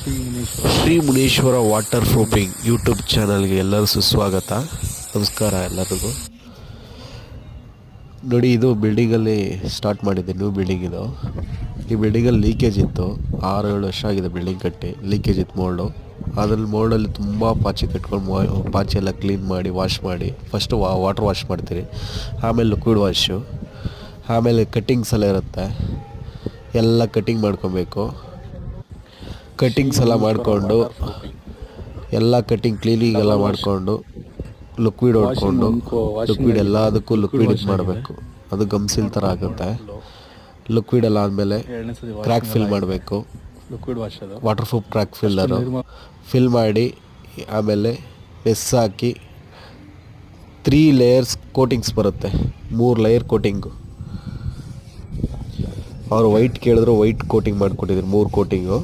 Shri Muneshwara water proofing YouTube ಚಾನಲ್ಗೆ ಎಲ್ಲರೂ ಸುಸ್ವಾಗತ. ನಮಸ್ಕಾರ ಎಲ್ಲರಿಗೂ. ನೋಡಿ, ಇದು ಬಿಲ್ಡಿಂಗಲ್ಲಿ ಸ್ಟಾರ್ಟ್ ಮಾಡಿದ್ದೆ, ನ್ಯೂ ಬಿಲ್ಡಿಂಗ್ ಇದು. ಈ ಬಿಲ್ಡಿಂಗಲ್ಲಿ ಲೀಕೇಜ್ ಇತ್ತು. 6-7 ವರ್ಷ ಆಗಿದೆ ಬಿಲ್ಡಿಂಗ್ ಕಟ್ಟಿ. ಲೀಕೇಜ್ ಇತ್ತು ಮೋಲ್ಡು. ಅದ್ರಲ್ಲಿ ಮೋಲ್ಡಲ್ಲಿ ತುಂಬ ಪಾಚಿ ಕಟ್ಕೊಂಡು ಪಾಚಿ ಎಲ್ಲ ಕ್ಲೀನ್ ಮಾಡಿ ವಾಶ್ ಮಾಡಿ, ಫಸ್ಟು ವಾಟರ್ ವಾಶ್ ಮಾಡ್ತೀರಿ, ಆಮೇಲೆ ಲಿಕ್ವಿಡ್ ವಾಶು, ಆಮೇಲೆ ಕಟ್ಟಿಂಗ್ಸ್ ಎಲ್ಲ ಇರುತ್ತೆ, ಎಲ್ಲ ಕಟ್ಟಿಂಗ್ ಮಾಡ್ಕೊಬೇಕು. ಕಟ್ಟಿಂಗ್ಸ್ ಎಲ್ಲ ಮಾಡಿಕೊಂಡು ಎಲ್ಲ ಕಟ್ಟಿಂಗ್ ಕ್ಲೀನಿಂಗ್ ಎಲ್ಲ ಮಾಡಿಕೊಂಡು ಲಿಕ್ವಿಡ್ ಹೊಡ್ಕೊಂಡು ಲಿಕ್ವಿಡ್ ಎಲ್ಲದಕ್ಕೂ ಲಿಕ್ವಿಡ್ ಇದು ಮಾಡಬೇಕು. ಅದು ಗಮ್ಸಿಲ್ ಥರ ಆಗುತ್ತೆ. ಲಿಕ್ವಿಡ್ ಎಲ್ಲ ಆದಮೇಲೆ ಕ್ರ್ಯಾಕ್ ಫಿಲ್ ಮಾಡಬೇಕು. ವಾಟರ್ ಪ್ರೂಫ್ ಕ್ರ್ಯಾಕ್ ಫಿಲ್ಲರು ಫಿಲ್ ಮಾಡಿ ಆಮೇಲೆ ಮೆಸ್ ಹಾಕಿ 3 ಲೇಯರ್ಸ್ ಕೋಟಿಂಗ್ಸ್ ಬರುತ್ತೆ. 3 ಲೇಯರ್ ಕೋಟಿಂಗು. ಅವರು ವೈಟ್ ಕೇಳಿದ್ರು, ವೈಟ್ ಕೋಟಿಂಗ್ ಮಾಡಿಕೊಟ್ಟಿದ್ರು, 3 ಕೋಟಿಂಗು.